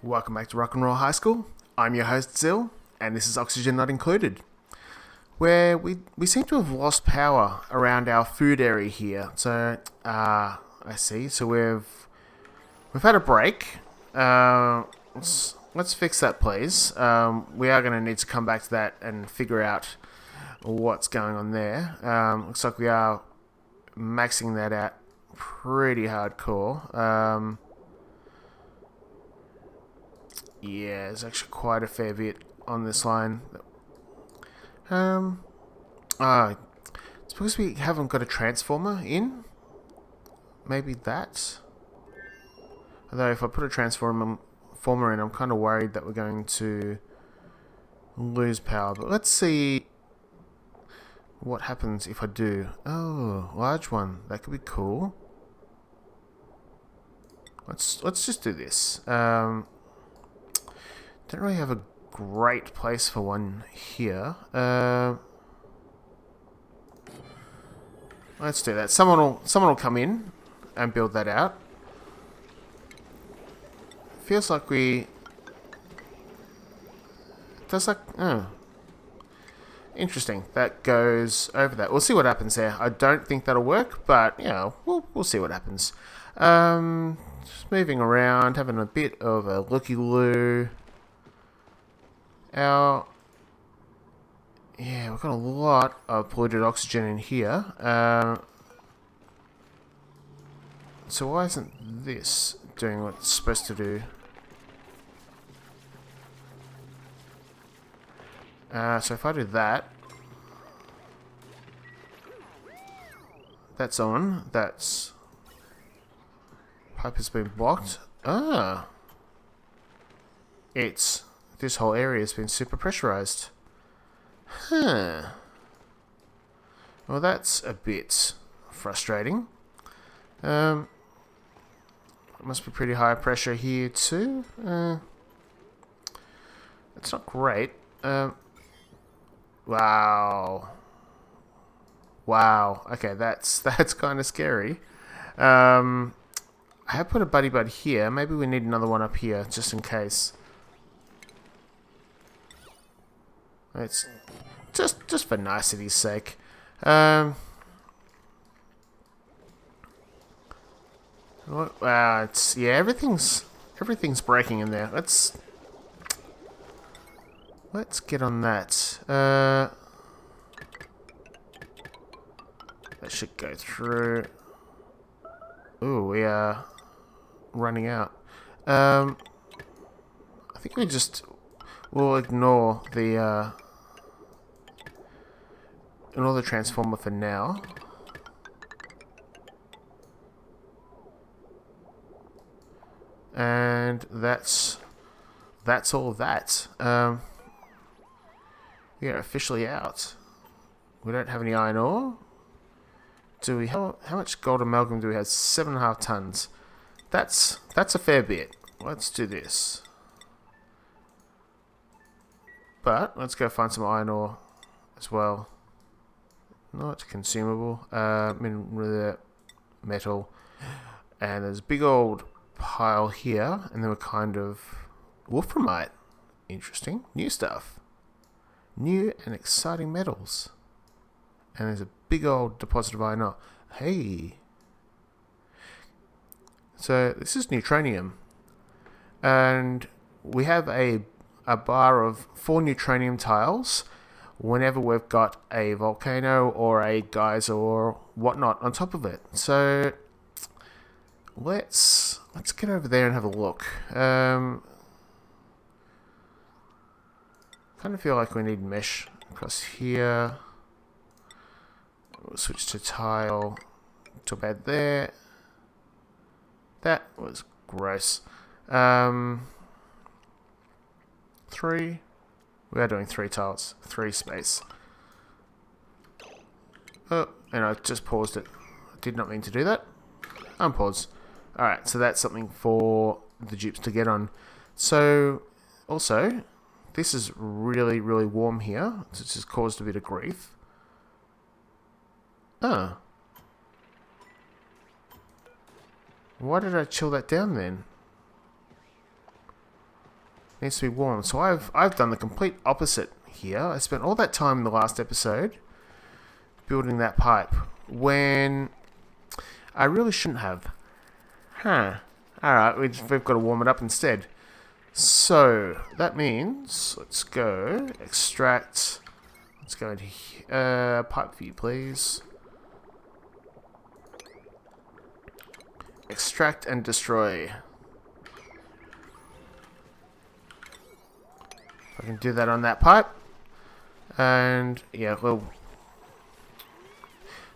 Welcome back to Rock and Roll High School. I'm your host Zil, and this is Oxygen Not Included, where we seem to have lost power around our food area here. So, I see. So we've had a break. Let's fix that, please. We are going to need to come back to that and figure out what's going on there. Looks like we are maxing that out pretty hardcore. Yeah, there's actually quite a fair bit on this line. It's because we haven't got a transformer in. Maybe that. Although if I put a transformer in, I'm kind of worried that we're going to lose power. But let's see what happens if I do. Oh, large one. That could be cool. Let's just do this. Don't really have a great place for one here. Let's do that. Someone will come in and build that out. Feels like we. Does like interesting. That goes over that. We'll see what happens there. I don't think that'll work, but we'll see what happens. Just moving around, having a bit of a looky-loo. We've got a lot of polluted oxygen in here. So why isn't this doing what it's supposed to do? So if I do that, that's on. That's pipe has been blocked. This whole area has been super pressurized. Huh. Well, that's a bit frustrating. It must be pretty high pressure here too. It's not great. Wow. Okay, that's kind of scary. I have put a buddy bud here. Maybe we need another one up here just in case. It's just for nicety's sake. Wow, everything's breaking in there. Let's get on that. That should go through. Ooh, we are running out. I think we'll ignore the transformer for now. And that's all of that. We are officially out. We don't have any iron ore. Do we? How much gold amalgam do we have? 7.5 tons. That's a fair bit. Let's do this. But let's go find some iron ore as well. Not consumable. Metal. And there's a big old pile here. And then we're kind of wolframite. Interesting. New stuff. New and exciting metals. And there's a big old deposit of iron ore. Hey. So this is neutronium. And we have a bar of 4 neutronium tiles whenever we've got a volcano or a geyser or whatnot on top of it. So let's get over there and have a look. Kind of feel like we need mesh across here. We'll switch to tile. Too bad there. That was gross. 3. We are doing 3 tiles. 3 space. Oh, and I just paused it. I did not mean to do that. Unpause. Alright, so that's something for the dupes to get on. So, also, this is really, really warm here. So it's just caused a bit of grief. Why did I chill that down then? Needs to be warm. So I've done the complete opposite here. I spent all that time in the last episode building that pipe when I really shouldn't have. Huh. Alright, we've got to warm it up instead. So that means let's go extract. Let's go into pipe view, please. Extract and destroy. I can do that on that pipe, and yeah, we'll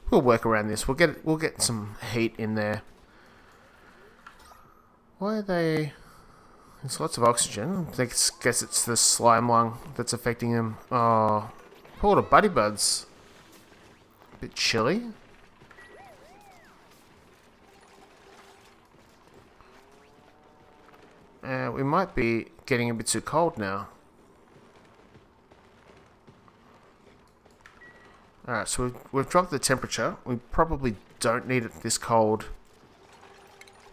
work around this. We'll get some heat in there. Why are they? There's lots of oxygen. I guess it's the slime lung that's affecting them. Oh, poor little buddy buds. A bit chilly. We might be getting a bit too cold now. Alright, so we've dropped the temperature. We probably don't need it this cold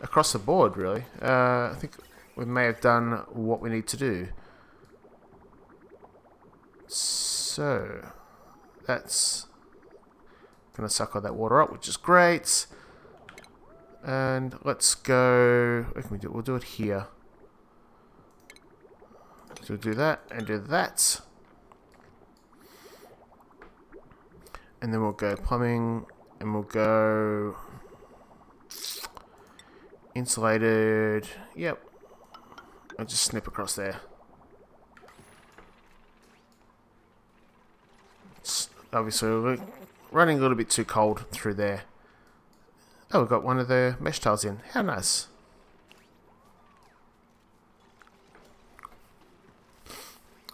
across the board, really. I think we may have done what we need to do. So, that's going to suck all that water up, which is great. And let's go... What can we do? We'll do it here. So we'll do that and do that. And then we'll go plumbing, and we'll go insulated. Yep. I'll just snip across there. It's obviously we're running a little bit too cold through there. Oh, we've got one of the mesh tiles in. How nice.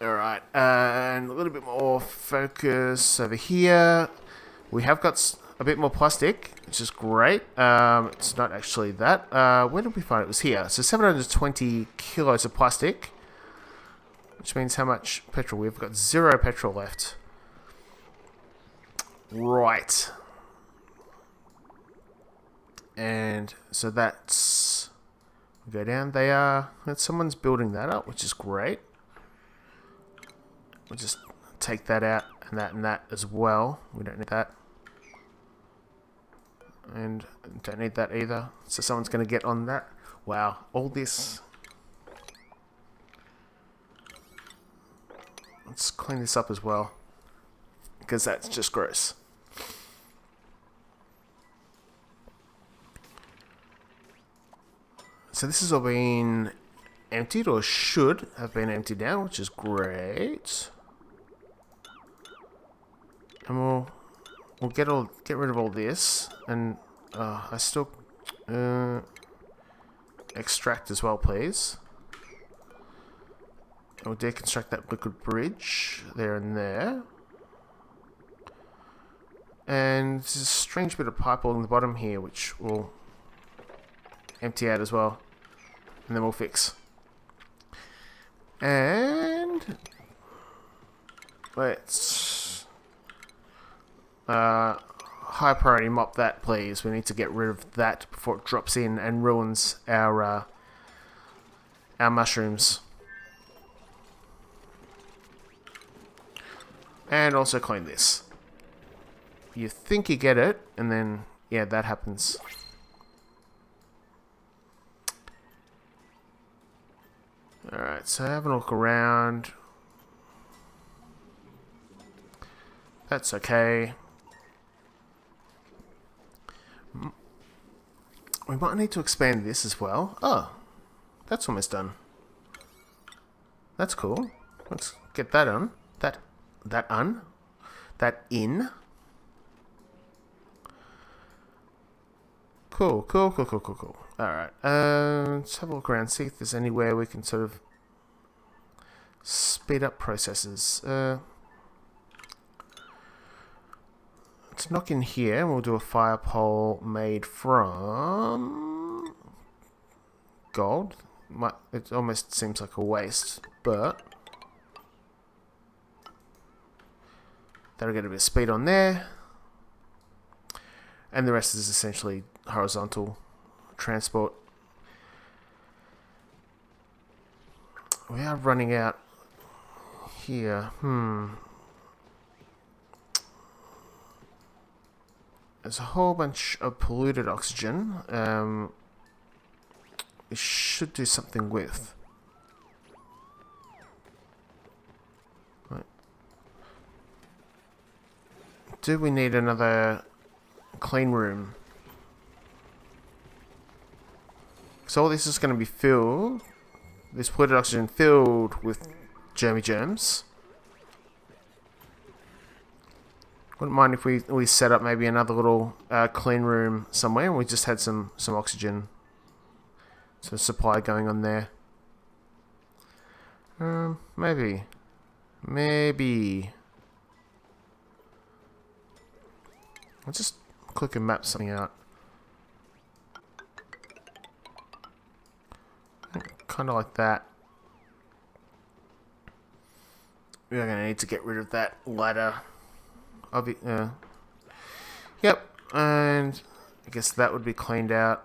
Alright, and a little bit more focus over here. We have got a bit more plastic, which is great. It's not actually that. Where did we find it? It was here. So 720 kilos of plastic, which means how much petrol? We've got 0 petrol left. Right. And so that's... We go down. Someone's building that up, which is great. We'll just take that out and that as well. We don't need that. And don't need that either. So someone's going to get on that. Wow, all this. Let's clean this up as well, because that's just gross. So this has all been emptied, or should have been emptied now, which is great. And we'll get rid of all this, and I still extract as well, please. And we'll deconstruct that liquid bridge there and there. And there's a strange bit of pipe along the bottom here, which we'll empty out as well, and then we'll fix. And let's high priority mop that, please. We need to get rid of that before it drops in and ruins our mushrooms. And also clean this. You think you get it, and then yeah, that happens. Alright, so have a look around. That's okay. We might need to expand this as well. Oh, that's almost done. That's cool. Let's get that on. That in. Cool. Alright, let's have a look around, see if there's anywhere we can sort of speed up processes. Let's knock in here, and we'll do a fire pole made from gold. It almost seems like a waste, but that'll get a bit of speed on there. And the rest is essentially horizontal transport. We are running out here. There's a whole bunch of polluted oxygen. We should do something with. Right. Do we need another clean room? So all this is going to be filled. This polluted oxygen filled with germs. Wouldn't mind if we set up maybe another little clean room somewhere and we just had some oxygen. Some supply going on there. Maybe. I'll just click and map something out. Kind of like that. We are going to need to get rid of that ladder. Yep, and I guess that would be cleaned out.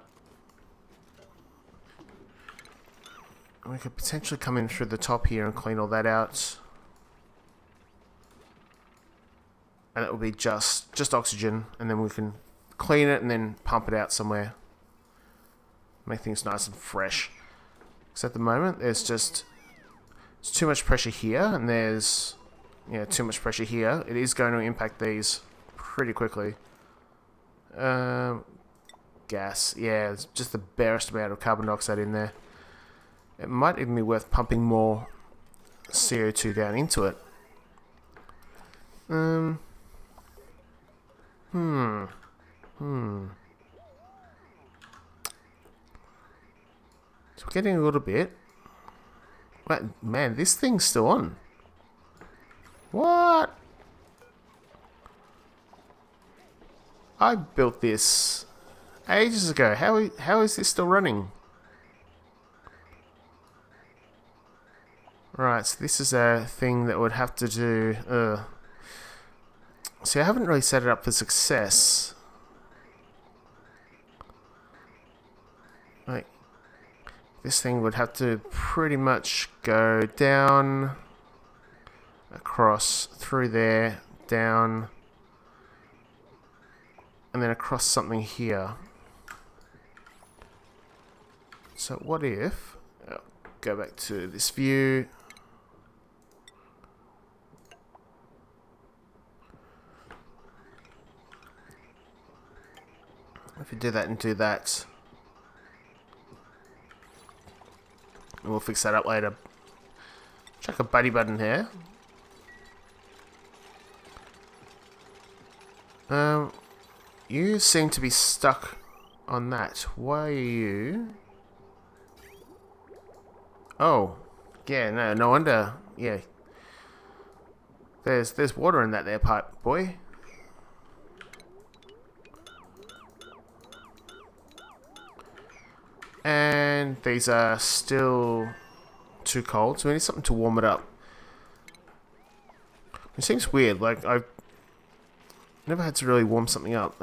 We could potentially come in through the top here and clean all that out. And it will be just oxygen, and then we can clean it and then pump it out somewhere. Make things nice and fresh. Because at the moment, there's too much pressure here, and there's too much pressure here. It is going to impact these pretty quickly. Gas, yeah, it's just the barest amount of carbon dioxide in there. It might even be worth pumping more CO2 down into it. So we're getting a little bit. Wait, man, this thing's still on. What? I built this ages ago. How is this still running? Right, so this is a thing that would have to do... See, I haven't really set it up for success. Like, this thing would have to pretty much go down, across, through there, down, and then across something here. So what if... go back to this view... If you do that and do that, we'll fix that up later. Chuck a buddy button here. You seem to be stuck on that. Why are you? Oh, yeah, no wonder. Yeah, there's water in that there pipe, boy. And these are still too cold, so we need something to warm it up. It seems weird, like I've never had to really warm something up.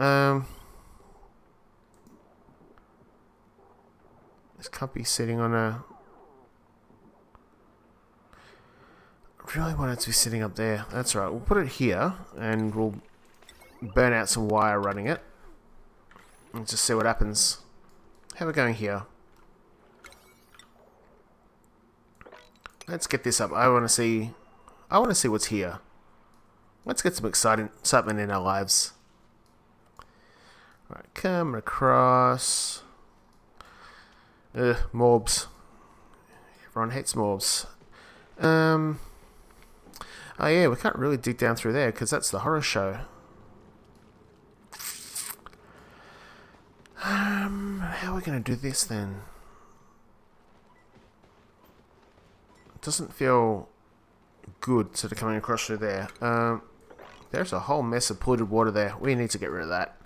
This can't be sitting on a... I really want it to be sitting up there. That's right, we'll put it here and we'll burn out some wire running it. And just see what happens. How are we going here? Let's get this up. I want to see what's here. Let's get some excitement in our lives. Alright, come across. Morbs. Everyone hates morbs. Oh yeah, we can't really dig down through there because that's the horror show. How are we going to do this then? It doesn't feel good sort of coming across through there. There's a whole mess of polluted water there. We need to get rid of that.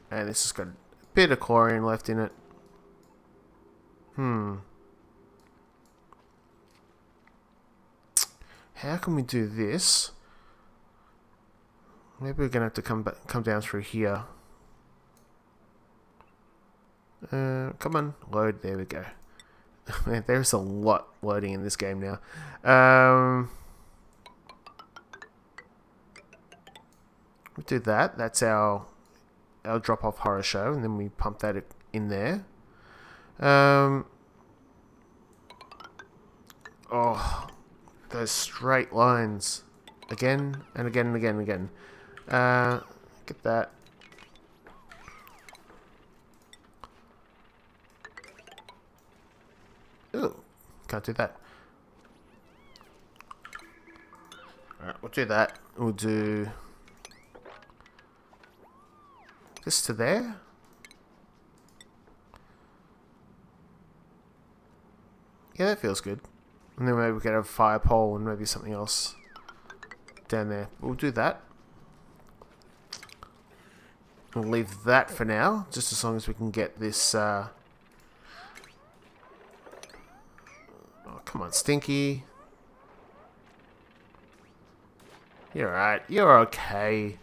And this has got a bit of chlorine left in it. How can we do this? Maybe we're gonna have to come down through here. Come on, load. There we go. Man, there's a lot loading in this game now. We do that. That's our drop-off horror show, and then we pump that in there. Oh, those straight lines. Again, and again, and again, and again. Get that. Ooh, can't do that. Alright, we'll do that. We'll do this to there. Yeah, that feels good. And then maybe we can have a fire pole and maybe something else down there. We'll do that. We'll leave that for now, just as long as we can get this... Oh, come on, Stinky. You're alright. You're okay.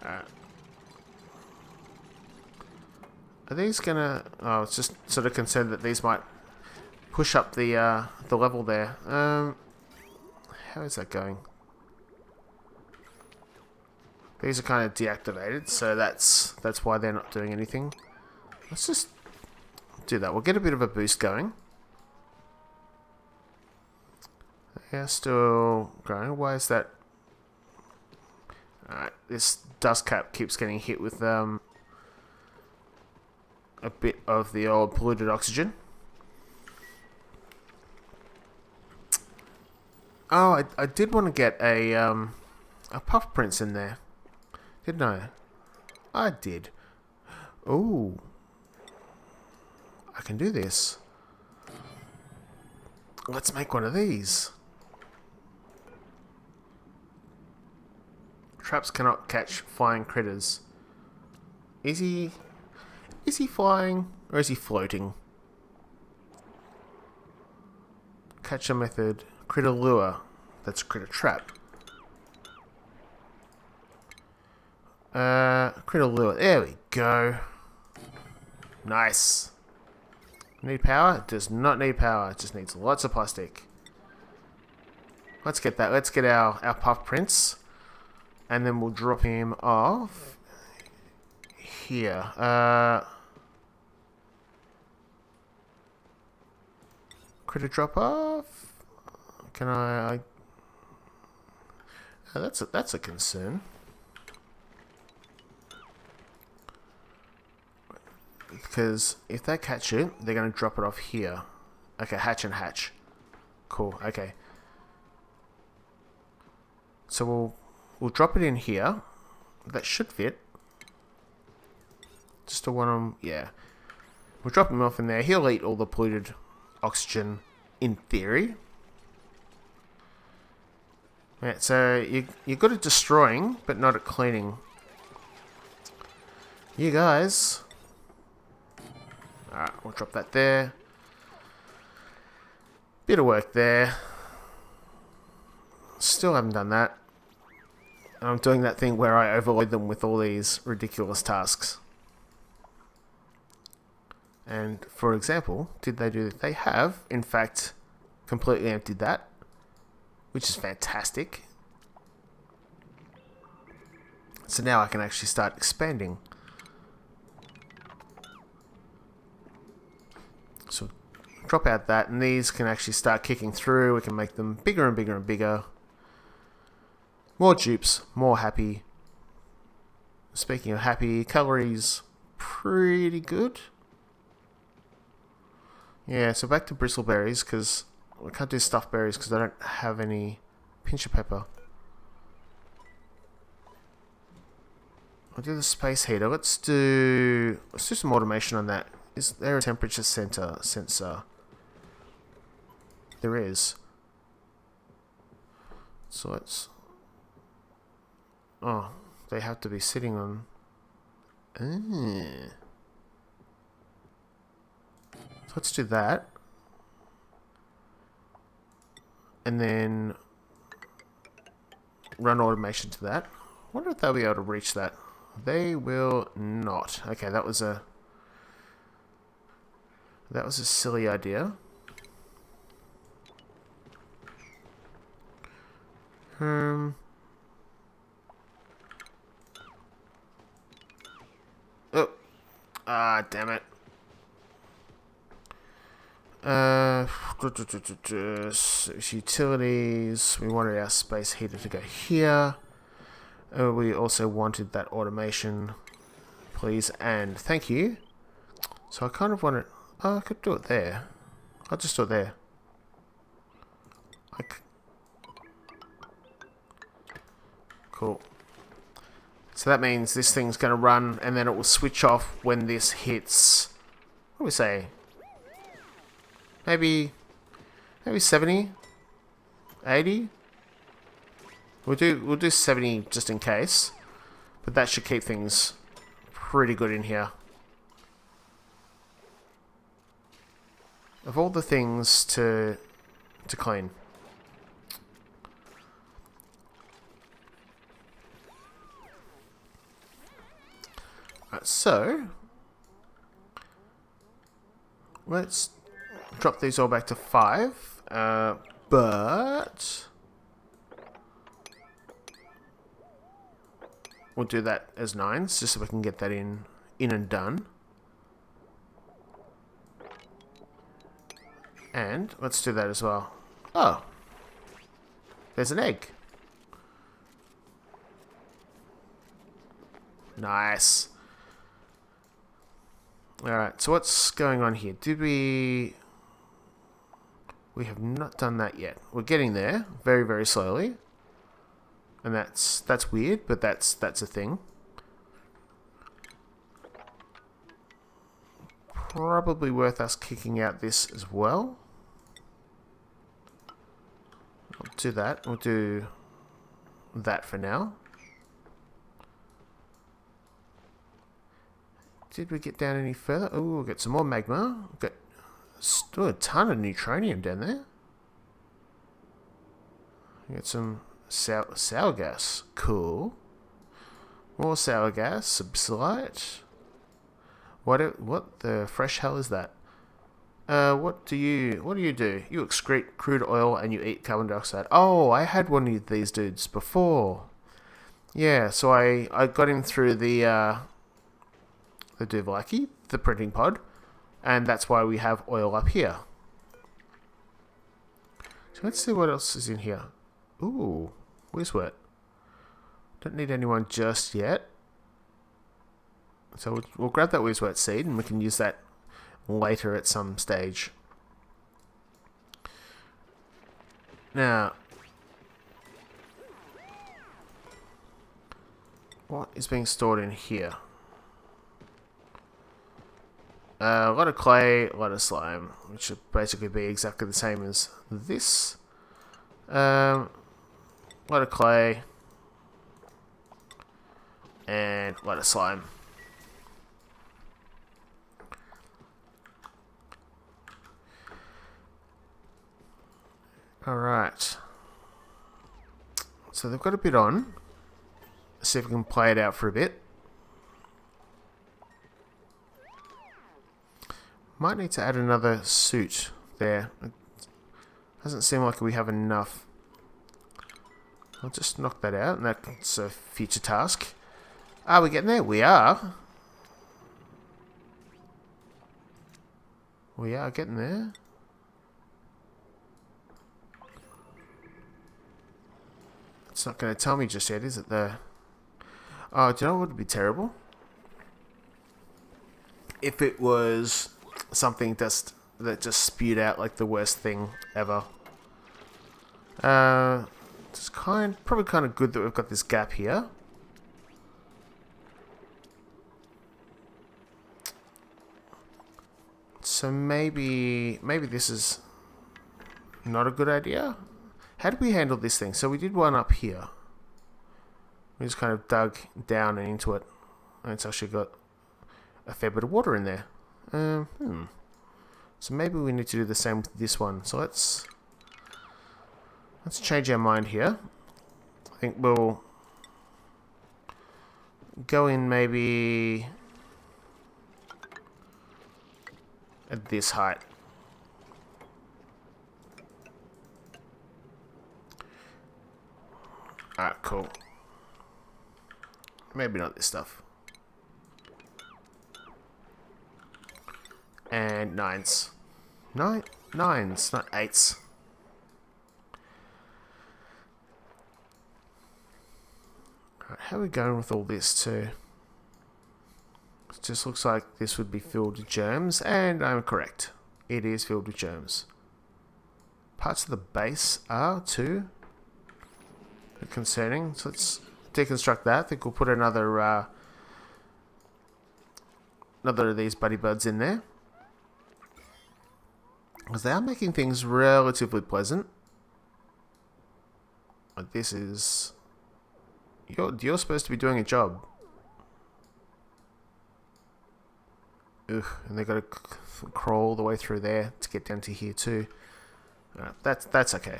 Alright. Are these gonna... Oh, it's just sort of concerned that these might push up the level there. How is that going? These are kind of deactivated, so that's why they're not doing anything. Let's just do that. We'll get a bit of a boost going. Yeah, still growing. Why is that? Alright, this dust cap keeps getting hit with a bit of the old polluted oxygen. Oh, I did want to get a puff prince in there. Didn't I? I did. Ooh. I can do this. Let's make one of these. Traps cannot catch flying critters. Is he flying or is he floating? Catch a method. Critter lure. That's a critter trap. Critter lure. There we go. Nice. Need power? It does not need power. It just needs lots of plastic. Let's get that. Let's get our puff prince. And then we'll drop him off here. Critter drop off. Can I oh, that's a concern. Because if they catch it, they're going to drop it off here. Okay, hatch and hatch. Cool. Okay. So we'll drop it in here. That should fit. Just to want him, yeah. We'll drop him off in there. He'll eat all the polluted oxygen in theory. Yeah, so you're good at destroying, but not at cleaning. You guys. Alright, we'll drop that there. Bit of work there. Still haven't done that. And I'm doing that thing where I overload them with all these ridiculous tasks. And for example, did they do that? They have, in fact, completely emptied that, which is fantastic. So now I can actually start expanding. So drop out that, and these can actually start kicking through. We can make them bigger and bigger and bigger. More dupes, more happy. Speaking of happy, calories pretty good. Yeah, so back to bristleberries, because we can't do stuffed berries because I don't have any pinch of pepper. I'll do the space heater. Let's do some automation on that. Is there a temperature sensor? There is. So let's... Oh, they have to be sitting on... So let's do that. And then run automation to that. I wonder if they'll be able to reach that. They will not. Okay, that was a That was a silly idea. Oh, damn it. Utilities. We wanted our space heater to go here. We also wanted that automation, please, and thank you. So I kind of wanted... Oh, I could do it there. I'll just do it there. Cool. So that means this thing's going to run, and then it will switch off when this hits... What do we say? Maybe 70? 80? We'll do 70 just in case. But that should keep things pretty good in here. Of all the things to clean. Right, so let's drop these all back to 5. But we'll do that as 9s just so we can get that in and done. And let's do that as well. Oh, there's an egg. Nice. Alright, so what's going on here? Did we... We have not done that yet. We're getting there, very, very slowly. And that's weird, but that's a thing. Probably worth us kicking out this as well. I'll do that. We'll do that for now. Did we get down any further? Oh, we'll get some more magma. We've got still a ton of neutronium down there. We got some sour gas. Cool. More sour gas. Subsilite. What the fresh hell is that? What do you do? You excrete crude oil and you eat carbon dioxide. Oh, I had one of these dudes before. Yeah, so I got him through the Duvlaki, the printing pod, and that's why we have oil up here. So let's see what else is in here. Ooh, Wizwet. Don't need anyone just yet. So we'll grab that Wizwet seed and we can use that later at some stage. Now, what is being stored in here? A lot of clay, a lot of slime, which should basically be exactly the same as this. A lot of clay and a lot of slime. Alright. So they've got a bit on. Let's see if we can play it out for a bit. Might need to add another suit there. It doesn't seem like we have enough. I'll just knock that out, and that's a future task. Are we getting there? We are. We are getting there. It's not going to tell me just yet, is it? Oh, do you know what would be terrible? If it was something that just spewed out like the worst thing ever. It's probably kind of good that we've got this gap here. So maybe this is not a good idea. How did we handle this thing? So we did one up here. We just kind of dug down and into it, and it's actually got a fair bit of water in there. So maybe we need to do the same with this one. So let's change our mind here. I think we'll go in maybe at this height. Alright, cool. Maybe not this stuff. And nines. Nines, not eights. Alright, how are we going with all this too? It just looks like this would be filled with germs, and I'm correct. It is filled with germs. Parts of the base are too concerning, so let's deconstruct that. I think we'll put another of these buddy buds in there, because they are making things relatively pleasant. But this is... You're supposed to be doing a job. Ugh, and they've got to crawl all the way through there to get down to here too. That's okay.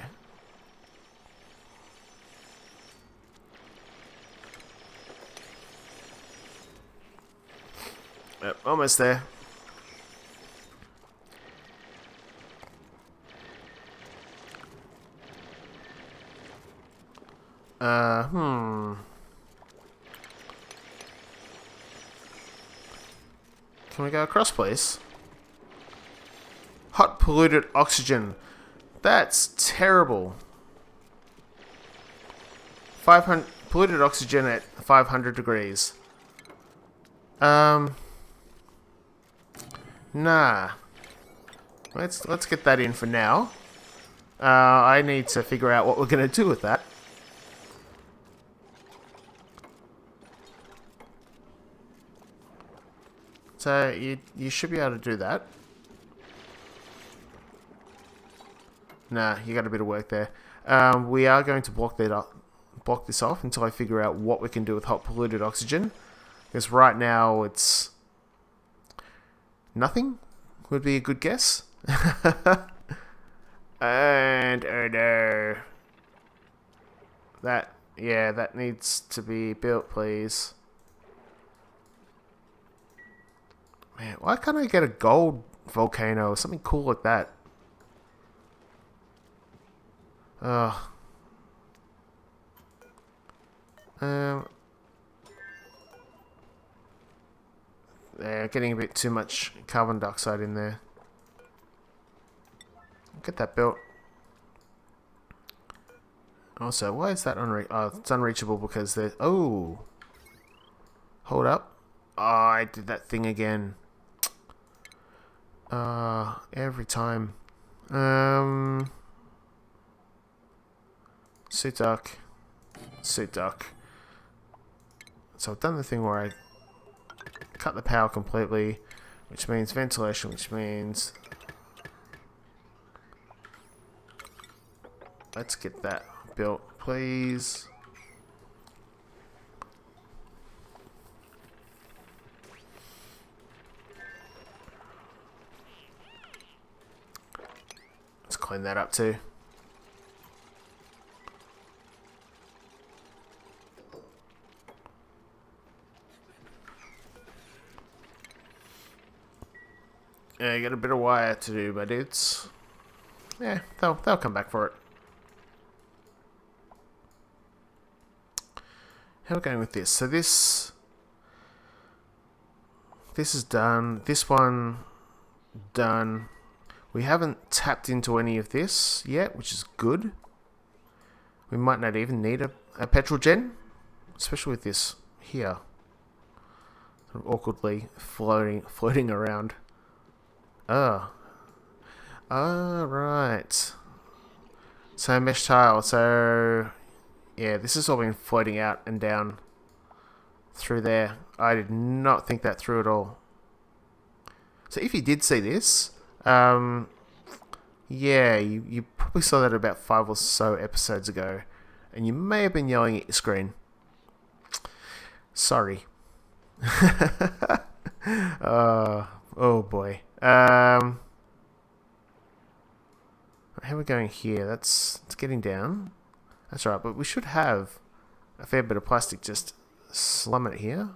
Yep, almost there. Can we go across, please? Hot polluted oxygen. That's terrible. 500 polluted oxygen at 500 degrees. Nah. Let's get that in for now. I need to figure out what we're gonna do with that. So you should be able to do that. Nah, you got a bit of work there. We are going to block this off until I figure out what we can do with hot polluted oxygen. Because right now it's nothing would be a good guess. And oh no. That needs to be built, please. Man, why can't I get a gold volcano or something cool like that? Yeah, getting a bit too much carbon dioxide in there. Get that built. Also, why is that it's unreachable because there's... Oh! Hold up. Oh, I did that thing again. Every time. Suit duck. Suit duck. So I've done the thing where I cut the power completely, which means ventilation, which means... Let's get that built, please. Let's clean that up too. Yeah, you got a bit of wire to do, but it's... Yeah, they'll come back for it. How are we going with this? So this is done. This one done. We haven't tapped into any of this yet, which is good. We might not even need a petrol gen, especially with this here, sort of awkwardly floating around. Oh. Right. So mesh tile. So yeah, this has all been floating out and down through there. I did not think that through at all. So if you did see this, yeah, you probably saw that about 5 or so episodes ago, and you may have been yelling at your screen. Sorry. Oh boy. How are we going here? It's getting down. That's right, but we should have a fair bit of plastic just slumming it here.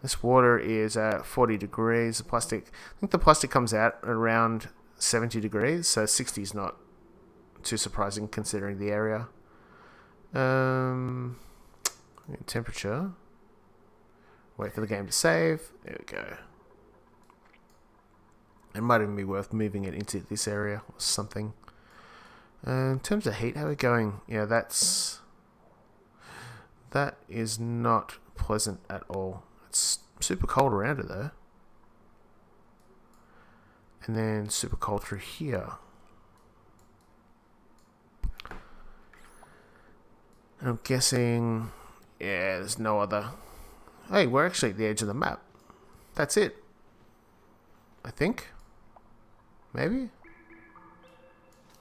This water is at 40 degrees. The plastic, I think the plastic comes out around 70 degrees, so 60 is not too surprising considering the area. Temperature. Wait for the game to save. There we go. It might even be worth moving it into this area or something. In terms of heat, how are we going? Yeah, that is not pleasant at all. It's super cold around it though. And then super cold through here. I'm guessing, yeah, there's no other. Hey, we're actually at the edge of the map. That's it. I think. Maybe?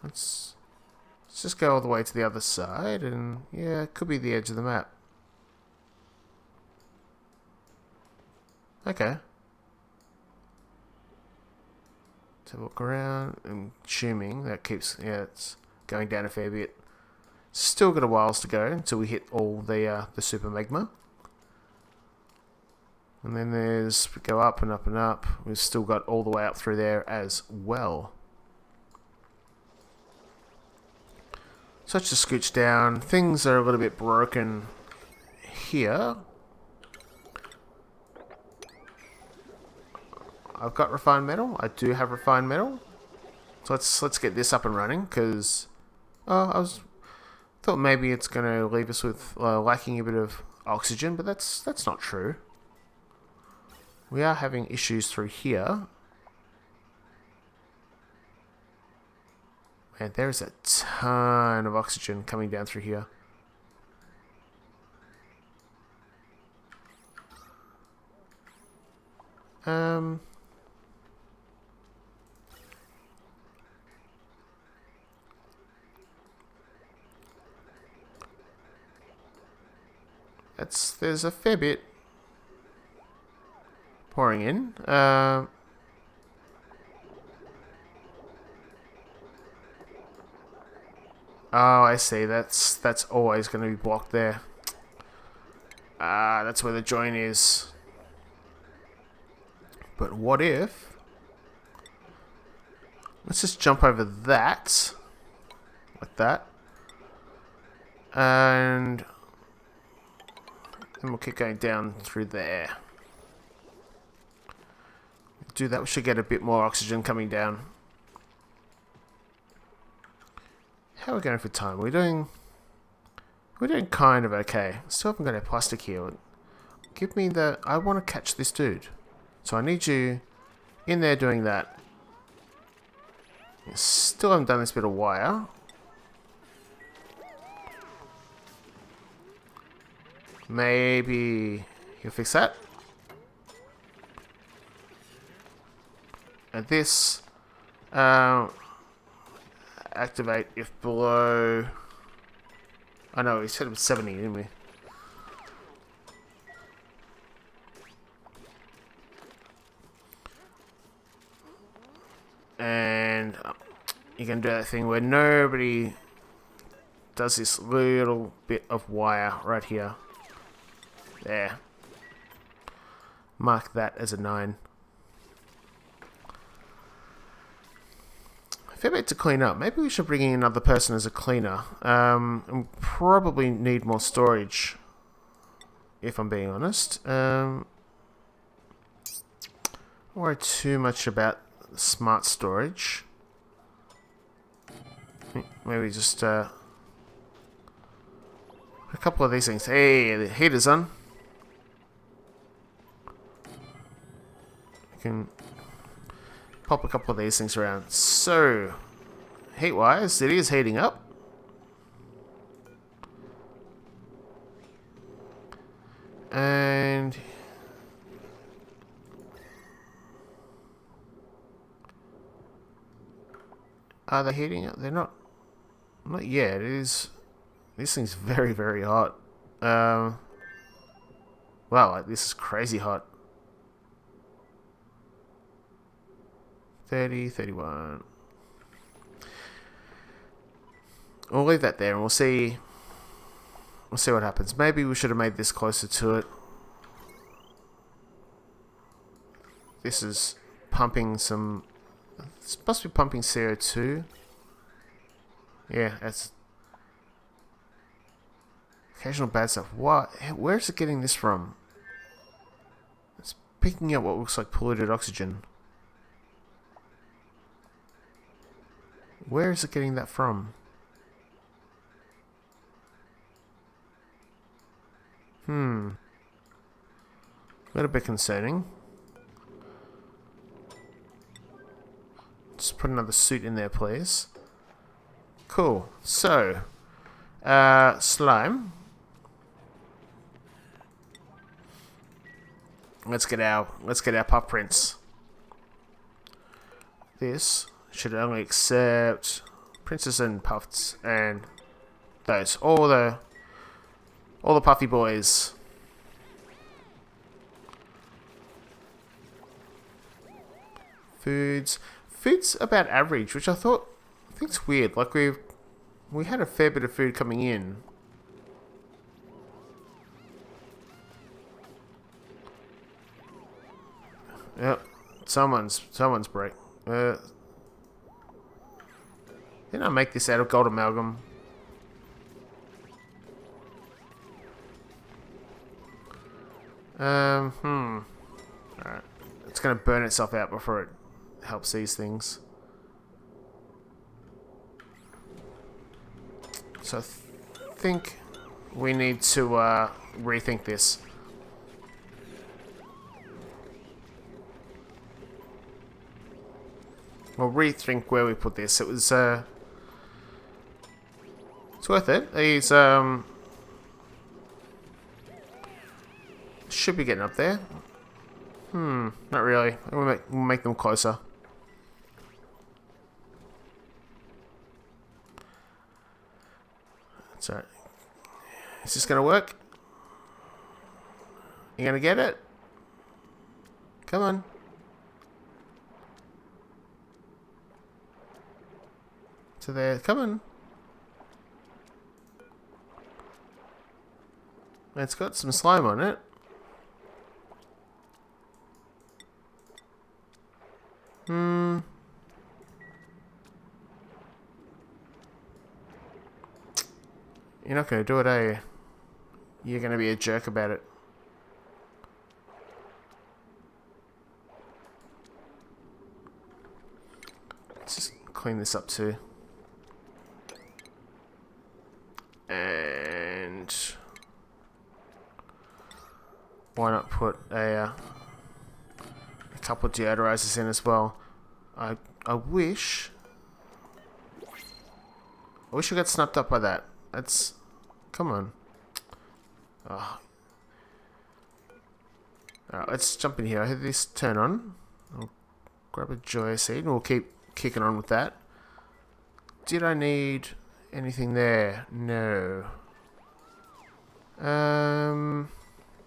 Let's just go all the way to the other side, and yeah, it could be the edge of the map. Okay. Let's have a look around. I'm assuming that keeps, yeah, it's going down a fair bit. Still got a whiles to go until we hit all the super magma. And then there's, we go up and up and up. We've still got all the way up through there as well. So let's just scooch down. Things are a little bit broken here. I've got refined metal. I do have refined metal. So let's get this up and running, because I thought maybe it's going to leave us with lacking a bit of oxygen, but that's not true. We are having issues through here. And there's a ton of oxygen coming down through here. There's a fair bit pouring in. Oh, I see. That's always going to be blocked there. That's where the join is. But what if... Let's just jump over that. Like that. And then we'll keep going down through there. Do that, we should get a bit more oxygen coming down. How are we going for time? We're doing kind of okay. Still haven't got our plastic here. Give me the... I want to catch this dude. So I need you in there doing that. Still haven't done this bit of wire. Maybe you'll fix that. And this activate if below... I know, we said it was 70, didn't we? And you can do that thing where nobody does this little bit of wire right here. There. Mark that as a 9. Fair bit to clean up. Maybe we should bring in another person as a cleaner. And probably need more storage, if I'm being honest. Don't worry too much about smart storage. Maybe just a couple of these things. Hey, the heater's on. You can pop a couple of these things around. So, heat-wise, it is heating up. And are they heating up? They're not yet. It is. This thing's very, very hot. Wow, like, this is crazy hot. 30, 31. We'll leave that there and we'll see what happens. Maybe we should have made this closer to it. this is pumping some... It's supposed to be pumping CO2. Yeah, that's... Occasional bad stuff. What? Where is it getting this from? It's picking up what looks like polluted oxygen. Where is it getting that from? A little bit concerning. Just put another suit in there, please. Cool. So, slime. Let's get our puff prints. This should only accept princes and puffs and those. All the puffy boys. Food's about average, which I think's weird. Like we had a fair bit of food coming in. Yep, someone's break. Didn't I make this out of gold amalgam? Alright. It's gonna burn itself out before it helps these things. So I think we need to rethink this. We'll rethink where we put this. It was it's worth it. These should be getting up there. Not really. We'll make them closer. That's alright. Is this gonna work? You gonna get it? Come on. To there. Come on. It's got some slime on it. You're not going to do it, are you? You're going to be a jerk about it. Let's just clean this up too. And why not put a couple of deodorizers in as well? I wish I got snapped up by that. That's... Come on. Oh. Alright, let's jump in here. I heard this turn on. I'll grab a joy seed and we'll keep kicking on with that. Did I need anything there? No.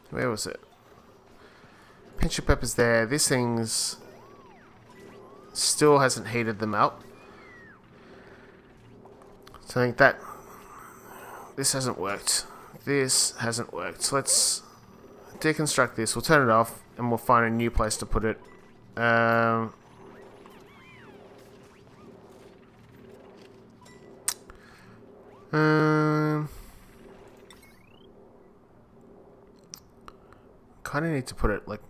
Where was it? Pinch of pepper's there. This thing's still hasn't heated them up. So I think that this hasn't worked. This hasn't worked. So let's deconstruct this. We'll turn it off and we'll find a new place to put it. Kinda need to put it like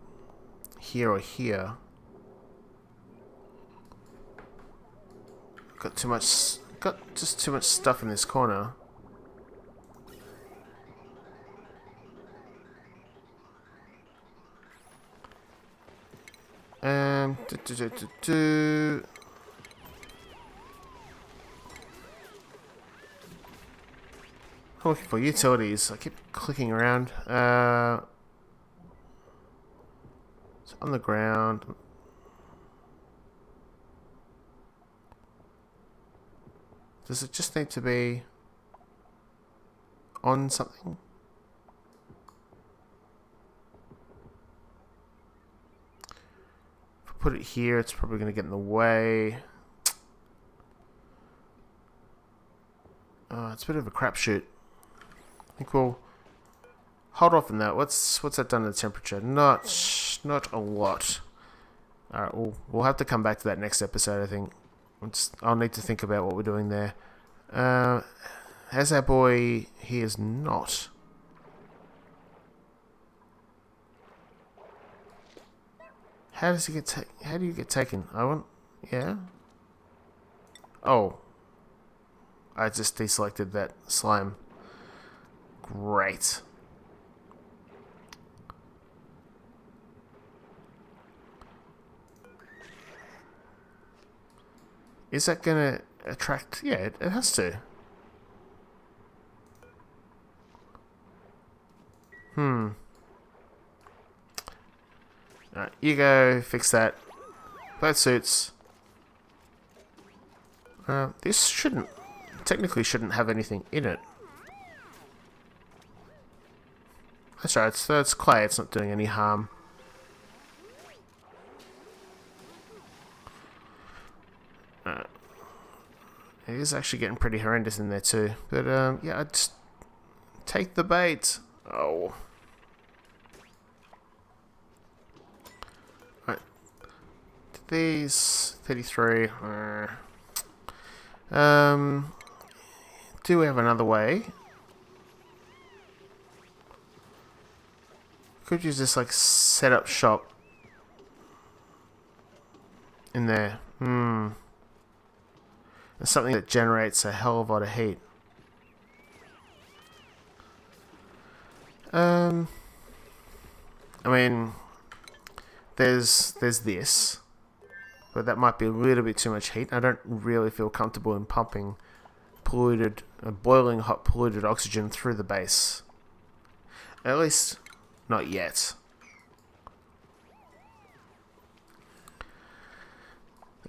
here or here. Got just too much stuff in this corner. I'm looking for utilities. I keep clicking around. It's on the ground. Does it just need to be on something? If I put it here, it's probably going to get in the way. It's a bit of a crapshoot. I think we'll hold off on that. What's that done to the temperature? Not a lot. Alright, we'll have to come back to that next episode, I think. I'll need to think about what we're doing there. Has our boy... He is not. How does he get how do you get taken? Yeah? Oh. I just deselected that slime. Great. Is that gonna attract... Yeah, it has to. Alright, you go fix that. Both suits. This technically shouldn't have anything in it. That's right, it's clay, it's not doing any harm. It is actually getting pretty horrendous in there too. But yeah, I'd just take the bait. Oh. Right. These 33. Do we have another way? Could you just like set up shop in there? It's something that generates a hell of a lot of heat. I mean, there's this, but that might be a little bit too much heat. I don't really feel comfortable in pumping boiling hot polluted oxygen through the base. At least, not yet.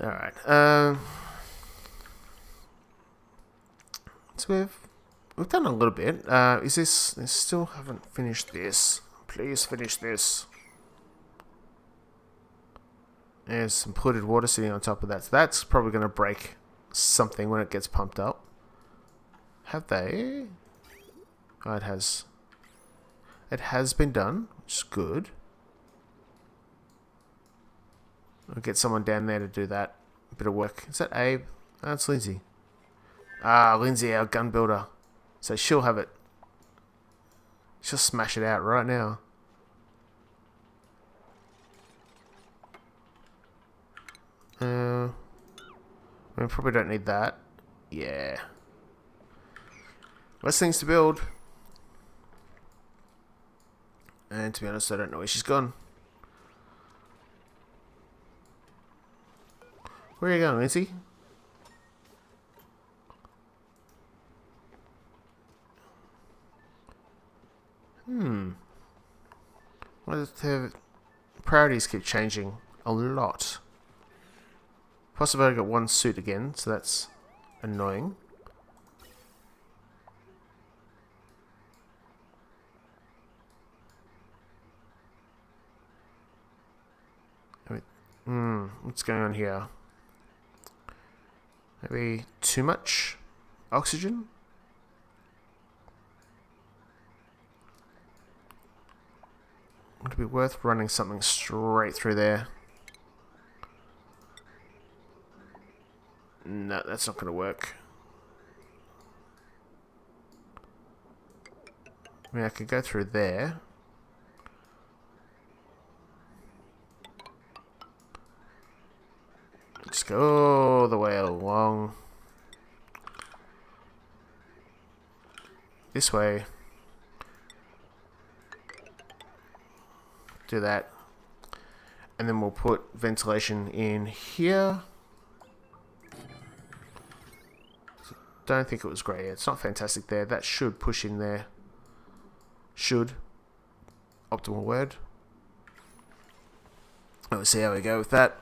Alright, so we've done a little bit. Is this... I still haven't finished this. Please finish this. There's some polluted water sitting on top of that. So that's probably going to break something when it gets pumped up. Have they? Oh, it has. It has been done, which is good. I'll get someone down there to do that bit of work. Is that Abe? Oh, that's Lindsay. Ah, Lindsay, our gun builder. So she'll have it. She'll smash it out right now. We probably don't need that. Yeah. Less things to build. And to be honest, I don't know where she's gone. Where are you going, Lindsay? Well, the priorities keep changing a lot. Plus, I've only got one suit again, so that's annoying. What's going on here? Maybe too much oxygen? Would it be worth running something straight through there? No, that's not going to work. I mean, I could go through there. Just go all the way along. This way. Do that. And then we'll put ventilation in here. Don't think it was great. It's not fantastic there. That should push in there. Should. Optimal word. Let's see how we go with that.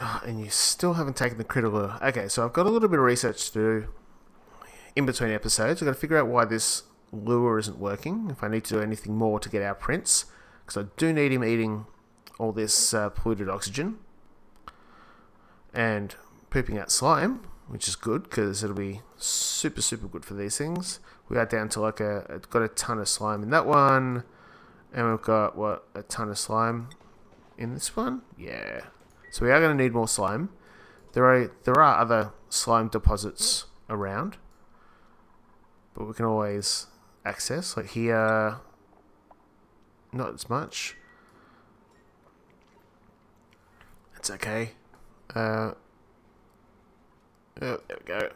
Oh, and you still haven't taken the critical... Okay, so I've got a little bit of research to do in between episodes. I've got to figure out why this lure isn't working. If I need to do anything more to get our prince. Because I do need him eating all this polluted oxygen. And pooping out slime, which is good because it'll be super, super good for these things. We are down to like got a ton of slime in that one. And we've got, what, a ton of slime in this one? Yeah. So we are going to need more slime. There are other slime deposits around, but we can always access. Like here, not as much. It's okay. Oh, there we go.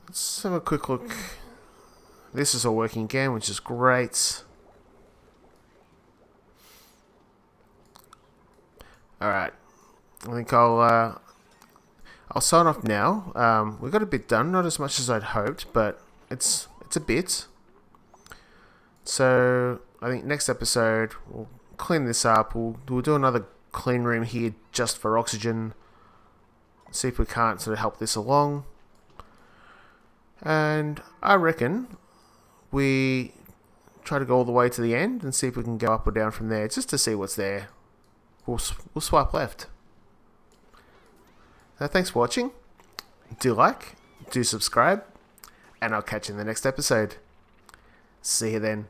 Let's have a quick look. This is all working again, which is great. Alright. I think I'll sign off now. We got a bit done, not as much as I'd hoped, but it's a bit. So I think next episode we'll clean this up. We'll do another clean room here just for oxygen. See if we can't sort of help this along. And I reckon we try to go all the way to the end and see if we can go up or down from there, just to see what's there. We'll swipe left. So thanks for watching. Do like, do subscribe, and I'll catch you in the next episode. See you then.